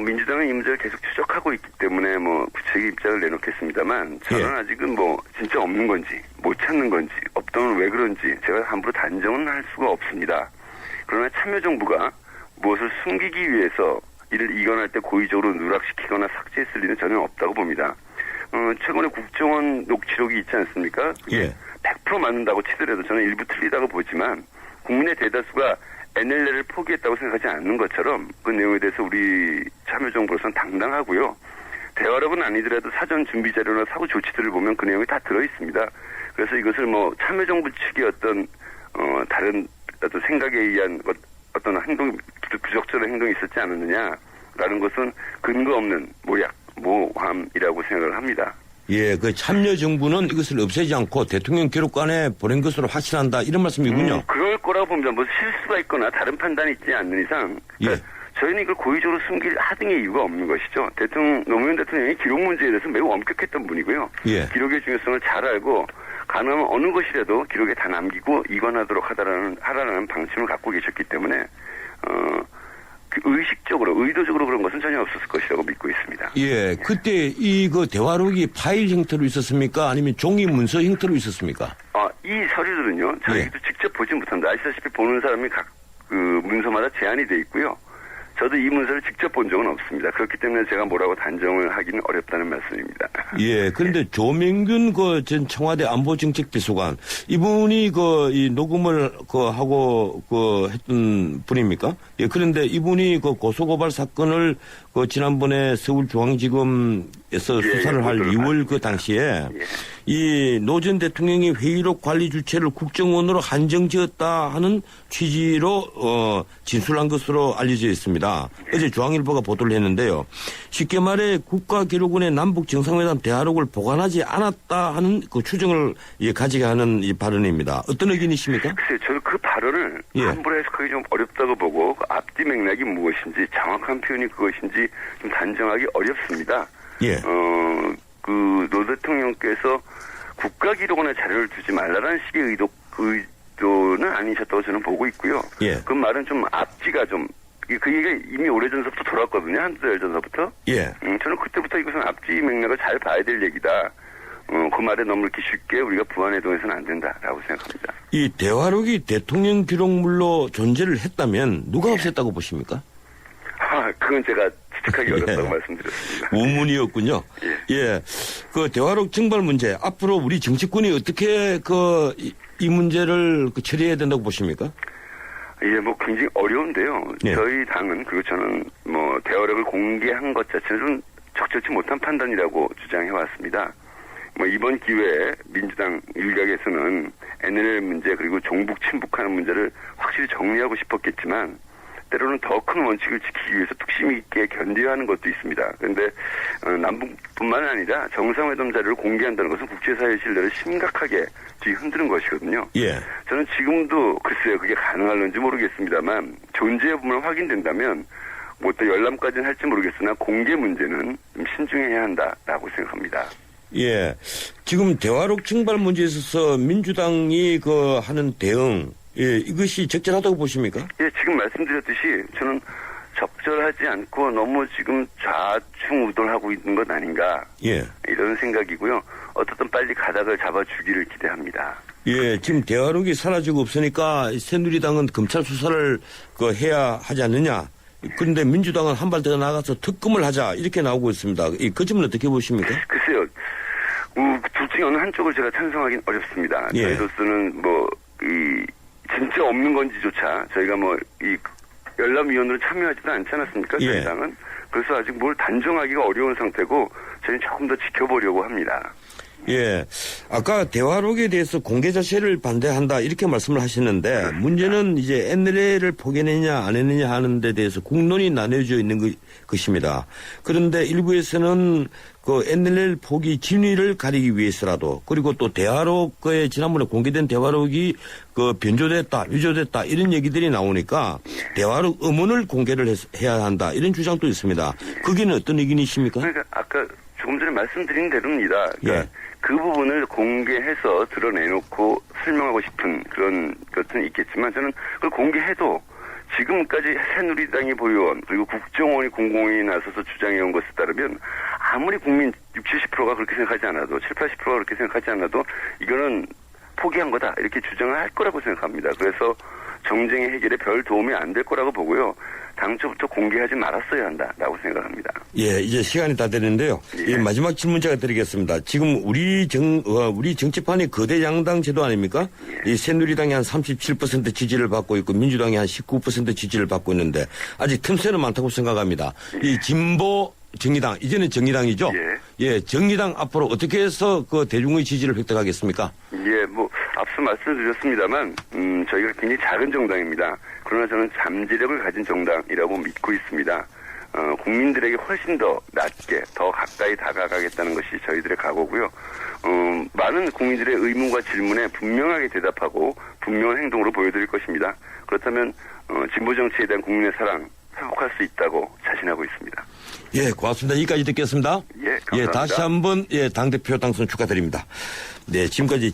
민주당은 이 문제를 계속 추적하고 있기 때문에 구체적인 입장을 내놓겠습니다만 저는 아직은 진짜 없는 건지 못 찾는 건지 없다면 왜 그런지 제가 함부로 단정은 할 수가 없습니다. 그러나 참여정부가 무엇을 숨기기 위해서 이를 이관할 때 고의적으로 누락시키거나 삭제했을 리는 전혀 없다고 봅니다. 최근에 국정원 녹취록이 있지 않습니까? 예. 100% 맞는다고 치더라도 저는 일부 틀리다고 보지만 국민의 대다수가 NLL을 포기했다고 생각하지 않는 것처럼 그 내용에 대해서 우리 참여정부로서는 당당하고요. 대화록은 아니더라도 사전 준비 자료나 사후 조치들을 보면 그 내용이 다 들어있습니다. 그래서 이것을 참여정부 측의 어떤 다른 어떤 생각에 의한 어떤 부적절한 행동이 있었지 않았느냐라는 것은 근거 없는 모함이라고 생각을 합니다. 예, 그 참여정부는 이것을 없애지 않고 대통령 기록관에 보낸 것으로 확신한다 이런 말씀이군요. 그럴 거라고 봅니다. 뭐 실수가 있거나 다른 판단이 있지 않는 이상 그러니까 저희는 이걸 고의적으로 숨길 하등의 이유가 없는 것이죠. 노무현 대통령이 기록 문제에 대해서 매우 엄격했던 분이고요. 예. 기록의 중요성을 잘 알고 가능하면 어느 것이라도 기록에 다 남기고 이관하도록 하라는 방침을 갖고 계셨기 때문에 그 의식적으로 의도적으로 그런 것은 전혀 없었을 것이라고 믿고 있습니다. 예, 그때 이거 대화록이 파일 형태로 있었습니까? 아니면 종이 문서 형태로 있었습니까? 이 서류들은요, 저희도 직접 보지 못합니다. 아시다시피 보는 사람이 각 그 문서마다 제한이 돼 있고요. 저도 이 문서를 직접 본 적은 없습니다. 그렇기 때문에 제가 뭐라고 단정을 하기는 어렵다는 말씀입니다. 예, 그런데 조명균 전 청와대 안보정책비서관 이분이 이 녹음을 하고 했던 분입니까? 예, 그런데 이분이 고소고발 사건을 지난번에 서울중앙지검에서 수사를 할 2월 그 당시에 이 노 전 대통령이 회의록 관리 주체를 국정원으로 한정지었다 하는 취지로 진술한 것으로 알려져 있습니다. 어제 중앙일보가 보도를 했는데요. 쉽게 말해 국가기록원의 남북 정상회담 대화록을 보관하지 않았다 하는 그 추정을 가지게 하는 이 발언입니다. 어떤 의견이십니까? 글쎄요, 저는 그 발언을 함부로 해석하기 좀 어렵다고 보고 그 앞뒤 맥락이 무엇인지 정확한 표현이 그것인지 좀 단정하기 어렵습니다. 예. 노 대통령께서 국가기록원에 자료를 두지 말라라는 식의 의도는 아니셨다고 저는 보고 있고요. 예. 그 말은 좀 앞뒤가 좀 그 얘기가 이미 오래전서부터 돌았거든요. 한두 달 전서부터. 예. 저는 그때부터 이것은 앞뒤 맥락을 잘 봐야 될 얘기다. 그 말에 너무 이렇게 쉽게 우리가 부안해동해서는 안 된다라고 생각합니다. 이 대화록이 대통령 기록물로 존재를 했다면 누가 없앴다고 보십니까? 그건 제가 추측하기 어렵다고 말씀드렸습니다. 우문이었군요. 예. 그 대화록 증발 문제, 앞으로 우리 정치권이 어떻게 이 문제를 처리해야 된다고 보십니까? 예, 굉장히 어려운데요. 예. 저희 당은, 그리고 저는 대화록을 공개한 것 자체는 좀 적절치 못한 판단이라고 주장해왔습니다. 이번 기회에 민주당 일각에서는 NLL 문제 그리고 종북 친북하는 문제를 확실히 정리하고 싶었겠지만 때로는 더 큰 원칙을 지키기 위해서 뚝심 있게 견뎌야 하는 것도 있습니다. 그런데 남북뿐만 아니라 정상회담 자료를 공개한다는 것은 국제사회의 신뢰를 심각하게 뒤흔드는 것이거든요. 예. 저는 지금도 글쎄요, 그게 가능할런지 모르겠습니다만 존재 여부만 확인된다면 또 열람까지는 할지 모르겠으나 공개 문제는 좀 신중해야 한다라고 생각합니다. 예. 지금 대화록 증발 문제에 있어서 민주당이 하는 대응, 예, 이것이 적절하다고 보십니까? 예, 지금 말씀드렸듯이 저는 적절하지 않고 너무 지금 좌충우돌하고 있는 것 아닌가. 예. 이런 생각이고요. 어떻든 빨리 가닥을 잡아주기를 기대합니다. 예, 지금 대화록이 사라지고 없으니까 새누리당은 검찰 수사를 해야 하지 않느냐. 그런데 민주당은 한 발 더 나가서 특검을 하자 이렇게 나오고 있습니다. 그 점은 어떻게 보십니까? 글쎄요. 둘 중에 어느 한쪽을 제가 찬성하기는 어렵습니다. 예. 저희로서는 진짜 없는 건지조차 저희가 이 열람위원으로 참여하지도 않지 않았습니까? 예. 저희 당은. 그래서 아직 뭘 단정하기가 어려운 상태고 저희는 조금 더 지켜보려고 합니다. 예. 아까 대화록에 대해서 공개 자체를 반대한다 이렇게 말씀을 하시는데 문제는 이제 NLL을 포기했느냐 안 했느냐 하는 데 대해서 국론이 나뉘어져 있는 것입니다. 그런데 일부에서는 NLL 포기 진위를 가리기 위해서라도 그리고 또 대화록에 지난번에 공개된 대화록이 변조됐다, 위조됐다 이런 얘기들이 나오니까 대화록 음원을 공개를 해야 한다 이런 주장도 있습니다. 거기는 어떤 의견이십니까? 그러니까 아까 조금 전에 말씀드린 대로입니다. 그러니까 예. 그 부분을 공개해서 드러내놓고 설명하고 싶은 그런 것은 있겠지만 저는 그걸 공개해도 지금까지 새누리당이 보유한 그리고 국정원이 공공연히 나서서 주장해온 것에 따르면 아무리 국민 60, 70%가 그렇게 생각하지 않아도 7, 80%가 그렇게 생각하지 않아도 이거는 포기한 거다 이렇게 주장을 할 거라고 생각합니다. 그래서 정쟁의 해결에 별 도움이 안 될 거라고 보고요. 당초부터 공개하지 말았어야 한다라고 생각합니다. 예, 이제 시간이 다 되는데요. 예. 마지막 질문 제가 드리겠습니다. 지금 우리 정치판이 거대 양당 제도 아닙니까? 예. 이 새누리당이 한 37% 지지를 받고 있고 민주당이 한 19% 지지를 받고 있는데 아직 틈새는 많다고 생각합니다. 이 진보 정의당, 이제는 정의당이죠? 예, 정의당 앞으로 어떻게 해서 대중의 지지를 획득하겠습니까? 예, 앞서 말씀드렸습니다만, 저희가 굉장히 작은 정당입니다. 그러나 저는 잠재력을 가진 정당이라고 믿고 있습니다. 국민들에게 훨씬 더 낮게, 더 가까이 다가가겠다는 것이 저희들의 각오고요. 많은 국민들의 의문과 질문에 분명하게 대답하고 분명한 행동으로 보여드릴 것입니다. 그렇다면 진보 정치에 대한 국민의 사랑 회복할 수 있다고 자신하고 있습니다. 예, 고맙습니다. 여기까지 듣겠습니다. 예, 감사합니다. 예, 다시 한번 당대표 당선 축하드립니다. 네, 지금까지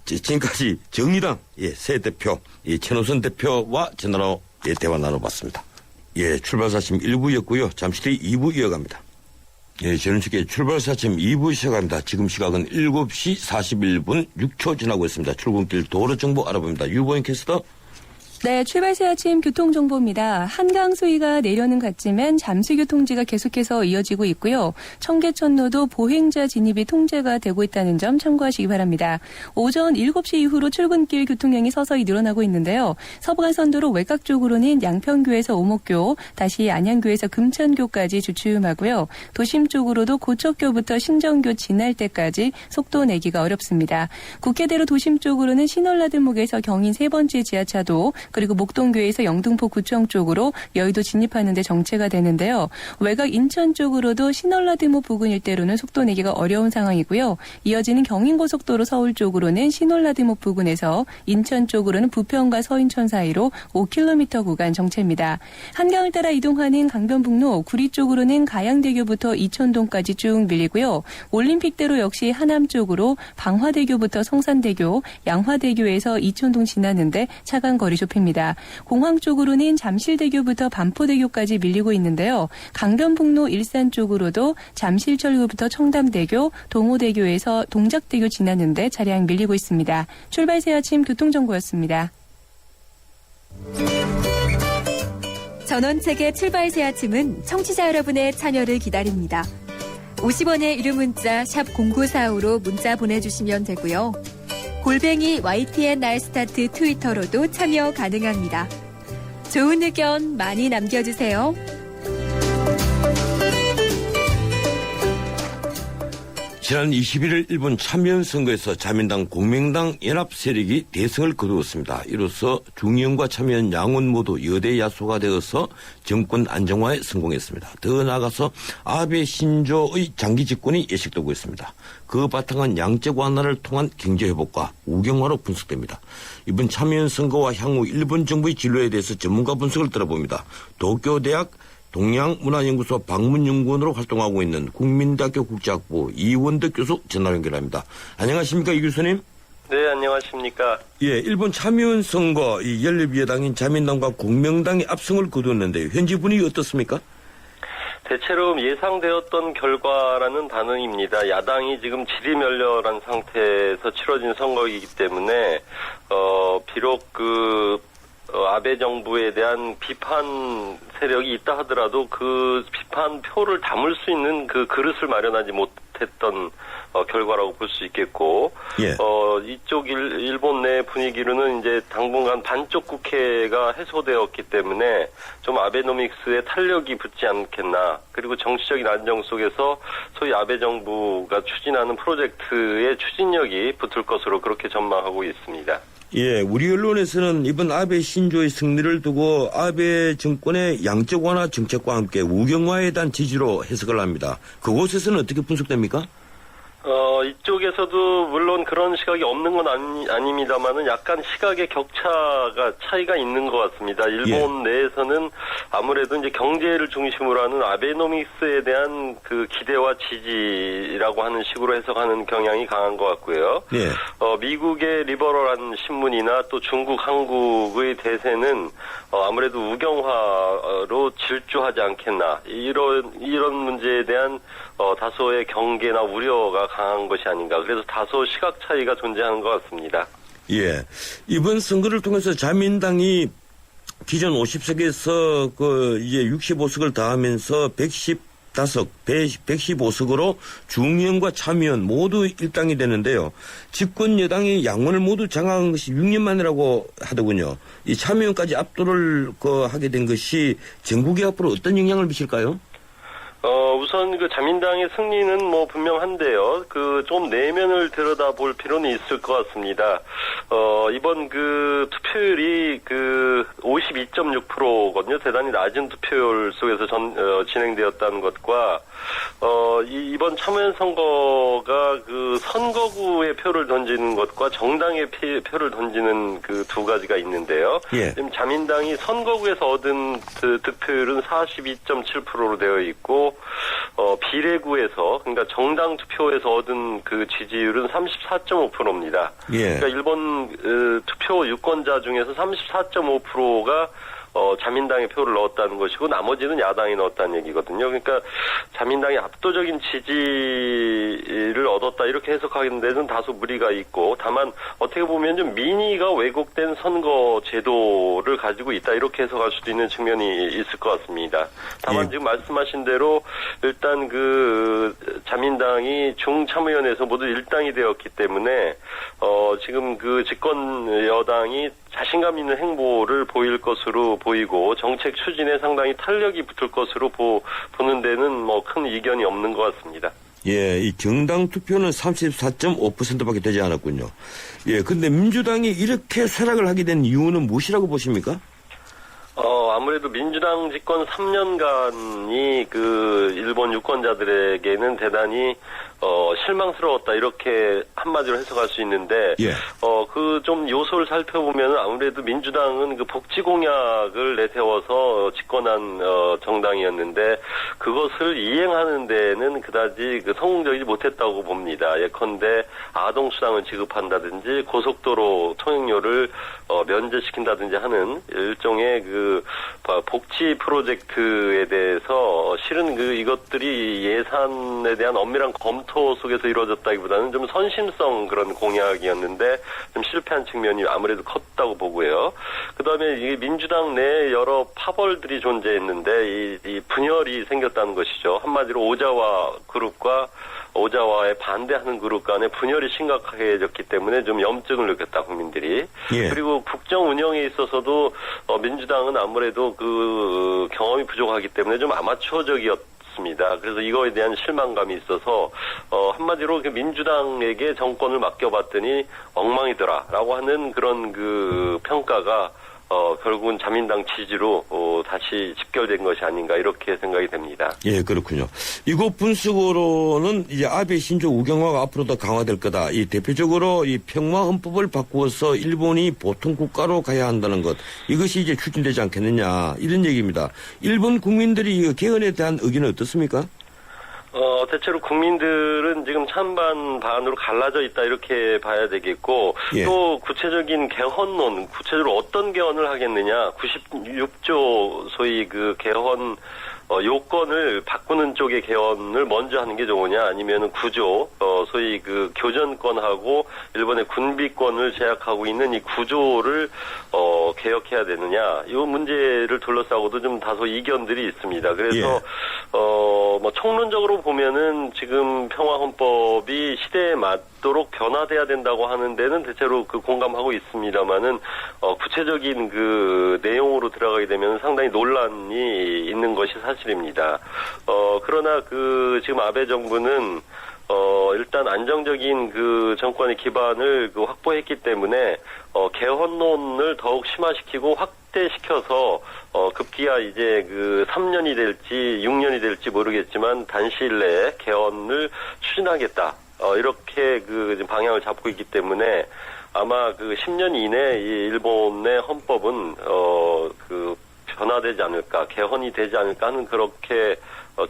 지금까지 정의당 새 대표 최노선 대표와 전화로 대화 나눠봤습니다. 예, 출발사침 1부였고요. 잠시 뒤 2부 이어갑니다. 예, 전원식의 출발사침 2부 시작합니다. 지금 시각은 7시 41분 6초 지나고 있습니다. 출근길 도로정보 알아봅니다. 유보인 캐스터. 네, 출발새 아침 교통정보입니다. 한강 수위가 내려는 갔지만 잠수교통지가 계속해서 이어지고 있고요. 청계천로도 보행자 진입이 통제가 되고 있다는 점 참고하시기 바랍니다. 오전 7시 이후로 출근길 교통량이 서서히 늘어나고 있는데요. 서부간선도로 외곽 쪽으로는 양평교에서 오목교, 다시 안양교에서 금천교까지 주춤하고요. 도심 쪽으로도 고척교부터 신정교 지날 때까지 속도 내기가 어렵습니다. 국회대로 도심 쪽으로는 신월나들목에서 경인 세 번째 지하차도, 그리고 목동교에서 영등포 구청 쪽으로 여의도 진입하는 데 정체가 되는데요. 외곽 인천 쪽으로도 신월나들목 부근 일대로는 속도 내기가 어려운 상황이고요. 이어지는 경인고속도로 서울 쪽으로는 신월나들목 부근에서 인천 쪽으로는 부평과 서인천 사이로 5km 구간 정체입니다. 한강을 따라 이동하는 강변북로 구리 쪽으로는 가양대교부터 이촌동까지 쭉 밀리고요. 올림픽대로 역시 하남 쪽으로 방화대교부터 성산대교, 양화대교에서 이촌동 지나는데 차간 거리 좁힙니다. 공항 쪽으로는 잠실대교부터 반포대교까지 밀리고 있는데요. 강변북로 일산 쪽으로도 잠실철교부터 청담대교, 동호대교에서 동작대교 지나는데 차량 밀리고 있습니다. 출발새 아침 교통정보였습니다. 전원책의 출발새 아침은 청취자 여러분의 참여를 기다립니다. 50원의 유료 문자 샵 0945로 문자 보내주시면 되고요. 골뱅이 YTN 날스타트 트위터로도 참여 가능합니다. 좋은 의견 많이 남겨주세요. 지난 21일 일본 참여연선거에서 자민당 공명당 연합 세력이 대승을 거두었습니다. 이로써 중의원과 참여연 양원 모두 여대 야소가 되어서 정권 안정화에 성공했습니다. 더 나아가서 아베 신조의 장기 집권이 예측되고 있습니다. 그 바탕은 양적 완화를 통한 경제 회복과 우경화로 분석됩니다. 이번 참여연 선거와 향후 일본 정부의 진로에 대해서 전문가 분석을 들어봅니다. 도쿄대학 동양문화연구소 방문연구원으로 활동하고 있는 국민대학교 국제학부 이원덕 교수 전화 연결합니다. 안녕하십니까, 이 교수님? 네, 안녕하십니까. 예, 일본 참여연 선거 이 연립여당인 자민당과 공명당이 압승을 거두었는데 현지 분위기 어떻습니까? 대체로 예상되었던 결과라는 반응입니다. 야당이 지금 지리멸렬한 상태에서 치러진 선거이기 때문에 비록 아베 정부에 대한 비판 세력이 있다 하더라도 그 비판 표를 담을 수 있는 그 그릇을 마련하지 못했던 결과라고 볼 수 있겠고, 예. 이쪽 일본 내 분위기로는 이제 당분간 반쪽 국회가 해소되었기 때문에 좀 아베노믹스에 탄력이 붙지 않겠나. 그리고 정치적인 안정 속에서 소위 아베 정부가 추진하는 프로젝트의 추진력이 붙을 것으로 그렇게 전망하고 있습니다. 예, 우리 언론에서는 이번 아베 신조의 승리를 두고 아베 정권의 양적 완화 정책과 함께 우경화에 대한 지지로 해석을 합니다. 그곳에서는 어떻게 분석됩니까? 이쪽에서도 물론 그런 시각이 없는 건 아닙니다만은 약간 시각의 차이가 있는 것 같습니다. 일본 내에서는 아무래도 이제 경제를 중심으로 하는 아베노믹스에 대한 그 기대와 지지라고 하는 식으로 해석하는 경향이 강한 것 같고요. 예. 미국의 리버럴한 신문이나 또 중국, 한국의 대세는 아무래도 우경화로 질주하지 않겠나. 이런 문제에 대한 다소의 경계나 우려가 강한 것이 아닌가. 그래서 다소 시각 차이가 존재하는 것 같습니다. 예. 이번 선거를 통해서 자민당이 기존 50석에서 이제 65석을 더하면서 115석으로 중의원과 참여연 모두 일당이 되는데요. 집권 여당이 양원을 모두 장악한 것이 6년 만이라고 하더군요. 이 참여연까지 압도를 하게 된 것이 전국에 앞으로 어떤 영향을 미칠까요? 우선 그 자민당의 승리는 뭐 분명한데요. 좀 내면을 들여다볼 필요는 있을 것 같습니다. 이번 투표율이 42.6%거든요. 대단히 낮은 투표율 속에서 진행되었다는 것과 이번 참여연 선거가 그 선거구에 표를 던지는 것과 정당의 표를 던지는 그 두 가지가 있는데요. 예. 지금 자민당이 선거구에서 얻은 득표율은 42.7%로 되어 있고 비례구에서 그러니까 정당 투표에서 얻은 그 지지율은 34.5%입니다. 예. 그러니까 일본 투표 유권자 중에서 34.5%가 자민당의 표를 넣었다는 것이고 나머지는 야당이 넣었다는 얘기거든요. 그러니까 자민당이 압도적인 지지를 얻었다 이렇게 해석하는 데는 다소 무리가 있고 다만 어떻게 보면 좀 민의가 왜곡된 선거 제도를 가지고 있다 이렇게 해석할 수도 있는 측면이 있을 것 같습니다. 다만 예. 지금 말씀하신 대로 일단 그 자민당이 중참의원에서 모두 일당이 되었기 때문에 지금 그 집권 여당이 자신감 있는 행보를 보일 것으로 보이고 정책 추진에 상당히 탄력이 붙을 것으로 보는 데는 뭐 큰 이견이 없는 것 같습니다. 예, 이 정당 투표는 34.5%밖에 되지 않았군요. 예, 근데 민주당이 이렇게 쇠락을 하게 된 이유는 무엇이라고 보십니까? 아무래도 민주당 집권 3년간이 그 일본 유권자들에게는 대단히 실망스러웠다 이렇게 한마디로 해석할 수 있는데 예. 그 좀 요소를 살펴보면 아무래도 민주당은 그 복지 공약을 내세워서 집권한 정당이었는데 그것을 이행하는 데는 그다지 그 성공적이지 못했다고 봅니다. 예컨대 아동 수당을 지급한다든지 고속도로 통행료를 면제시킨다든지 하는 일종의 그 복지 프로젝트에 대해서 실은 그 이것들이 예산에 대한 엄밀한 검토 속에서 이루어졌다기보다는 좀 선심성 그런 공약이었는데 좀 실패한 측면이 아무래도 컸다고 보고요. 그다음에 이 민주당 내에 여러 파벌들이 존재했는데 이 분열이 생겼다는 것이죠. 한마디로 오자와 그룹과 오자와에 반대하는 그룹 간의 분열이 심각해졌기 때문에 좀 염증을 느꼈다 국민들이. 예. 그리고 국정 운영에 있어서도 민주당은 아무래도 그 경험이 부족하기 때문에 좀 아마추어적이었습니다. 그래서 이거에 대한 실망감이 있어서 한마디로 그 민주당에게 정권을 맡겨봤더니 엉망이더라라고 하는 그런 그 평가가 결국은 자민당 지지로 다시 집결된 것이 아닌가 이렇게 생각이 됩니다. 예, 그렇군요. 이곳 분석으로는 이제 아베 신조 우경화가 앞으로 더 강화될 거다. 이 대표적으로 이 평화헌법을 바꾸어서 일본이 보통 국가로 가야 한다는 것 이것이 이제 추진되지 않겠느냐 이런 얘기입니다. 일본 국민들이 이 개헌에 대한 의견은 어떻습니까? 대체로 국민들은 지금 찬반 반으로 갈라져 있다 이렇게 봐야 되겠고 예. 또 구체적인 개헌론, 구체적으로 어떤 개헌을 하겠느냐 96조 소위 그 개헌 요건을 바꾸는 쪽의 개헌을 먼저 하는 게 좋으냐 아니면 구조 소위 그 교전권하고 일본의 군비권을 제약하고 있는 이 구조를 개혁해야 되느냐 이 문제를 둘러싸고도 좀 다소 이견들이 있습니다. 그래서 뭐 총론적으로 보면은 지금 평화헌법이 시대에 맞도록 변화돼야 된다고 하는 데는 대체로 그 공감하고 있습니다만은 구체적인 그 내용으로 들어가게 되면 상당히 논란이 있는 것이 사실입니다. 그러나 그 지금 아베 정부는 일단 안정적인 그 정권의 기반을 그 확보했기 때문에 개헌론을 더욱 심화시키고 확대시켜서 급기야 이제 그 3년이 될지 6년이 될지 모르겠지만 단시일 내에 개헌을 추진하겠다. 이렇게 그 방향을 잡고 있기 때문에 아마 그 10년 이내 이 일본의 헌법은 그 변화되지 않을까, 개헌이 되지 않을까 하는 그렇게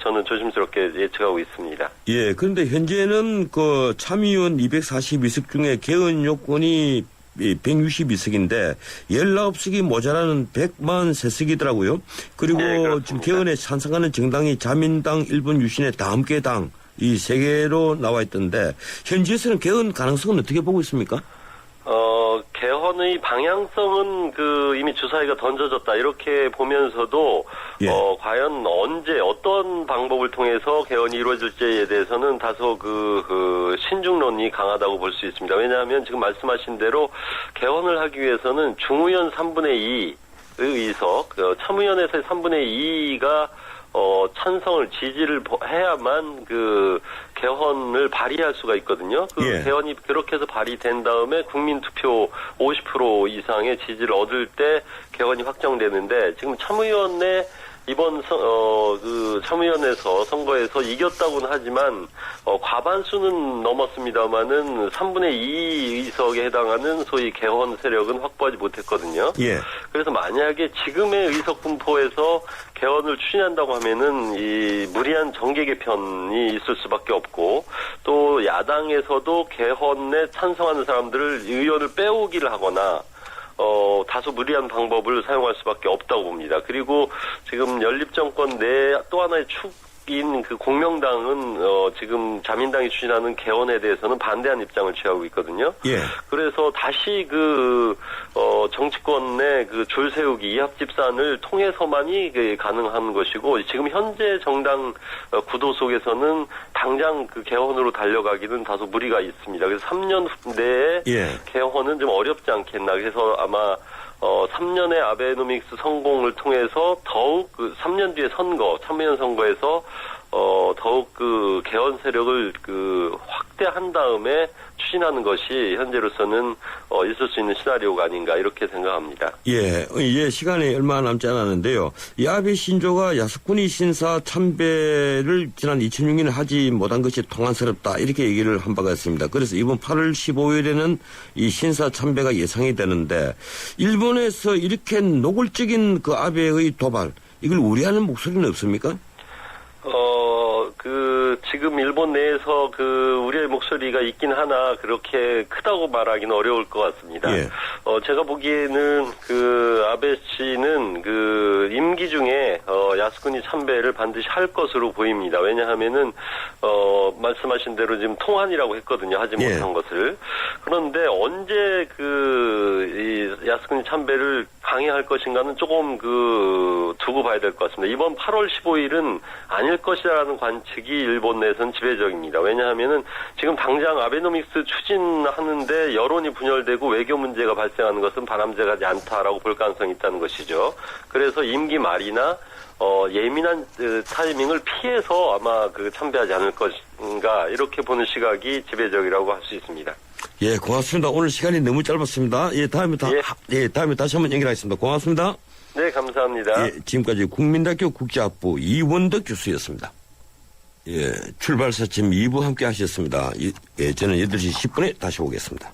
저는 조심스럽게 예측하고 있습니다. 예, 그런데 현재는 그 참의원 242석 중에 개헌 요건이 162석인데 19석이 모자라는 143석이더라고요. 그리고 네, 지금 개헌에 찬성하는 정당이 자민당, 일본 유신의 다함께당 이 세 개로 나와 있던데 현지에서는 개헌 가능성은 어떻게 보고 있습니까? 개헌의 방향성은 그 이미 주사위가 던져졌다 이렇게 보면서도 예. 과연 언제 어떤 방법을 통해서 개헌이 이루어질지에 대해서는 다소 그 신중론이 강하다고 볼 수 있습니다. 왜냐하면 지금 말씀하신 대로 개헌을 하기 위해서는 중의원 3분의 2의 의석, 참의원에서의 3분의 2가 찬성을 지지를 해야만 그 개헌을 발의할 수가 있거든요. 그 예. 개헌이 그렇게 해서 발의된 다음에 국민투표 50% 이상의 지지를 얻을 때 개헌이 확정되는데 지금 참의원의 이번 그 참의원에서 선거에서 이겼다고는 하지만 과반수는 넘었습니다만은 3분의 2 의석에 해당하는 소위 개헌 세력은 확보하지 못했거든요. 예. 그래서 만약에 지금의 의석 분포에서 개헌을 추진한다고 하면은 이 무리한 정계 개편이 있을 수밖에 없고 또 야당에서도 개헌에 찬성하는 사람들을 의원을 빼오기를 하거나 다소 무리한 방법을 사용할 수밖에 없다고 봅니다. 그리고 지금 연립정권 내 또 하나의 축인 그 공명당은 지금 자민당이 추진하는 개헌에 대해서는 반대하는 입장을 취하고 있거든요. 예. 그래서 다시 그 정치권의 그 줄 세우기 이합 집산을 통해서만이 가능한 것이고 지금 현재 정당 구도 속에서는 당장 그 개헌으로 달려가기는 다소 무리가 있습니다. 그래서 3년 내에 예. 개헌은 좀 어렵지 않겠나. 그래서 아마 3년의 아베노믹스 성공을 통해서 더욱 그 3년 뒤에 참의원 선거에서 더욱 그 개헌 세력을 그 확대한 다음에 추진하는 것이 현재로서는 있을 수 있는 시나리오가 아닌가 이렇게 생각합니다. 예, 시간이 얼마 남지 않았는데요. 이 아베 신조가 야스쿠니 신사 참배를 지난 2006년에 하지 못한 것이 통한스럽다 이렇게 얘기를 한 바가 있습니다. 그래서 이번 8월 15일에는 이 신사 참배가 예상이 되는데 일본에서 이렇게 노골적인 그 아베의 도발 이걸 우려하는 목소리는 없습니까? 지금 일본 내에서 그 우려의 목소리가 있긴 하나 그렇게 크다고 말하기는 어려울 것 같습니다. 예. 제가 보기에는 그 아베 씨는 그 임기 중에 야스쿠니 참배를 반드시 할 것으로 보입니다. 왜냐하면은 말씀하신 대로 지금 통한이라고 했거든요. 하지 예. 못한 것을. 그런데 언제 이 야스쿠니 참배를 강행할 것인가는 조금 두고 봐야 될 것 같습니다. 이번 8월 15일은 아닐 것이라는 관측이 일본 내에서는 지배적입니다. 왜냐하면은 지금 당장 아베노믹스 추진하는데 여론이 분열되고 외교 문제가 발생하는 것은 바람직하지 않다라고 볼 가능성이 있다는 것이죠. 그래서 임기 말이나 예민한 타이밍을 피해서 아마 참배하지 않을 것인가 이렇게 보는 시각이 지배적이라고 할 수 있습니다. 예, 고맙습니다. 오늘 시간이 너무 짧았습니다. 다음에 다시 한번 연결하겠습니다. 고맙습니다. 네, 감사합니다. 예, 지금까지 국민대학교 국제학부 이원덕 교수였습니다. 예, 출발사침 2부 함께 하셨습니다. 저는 8시 10분에 다시 오겠습니다.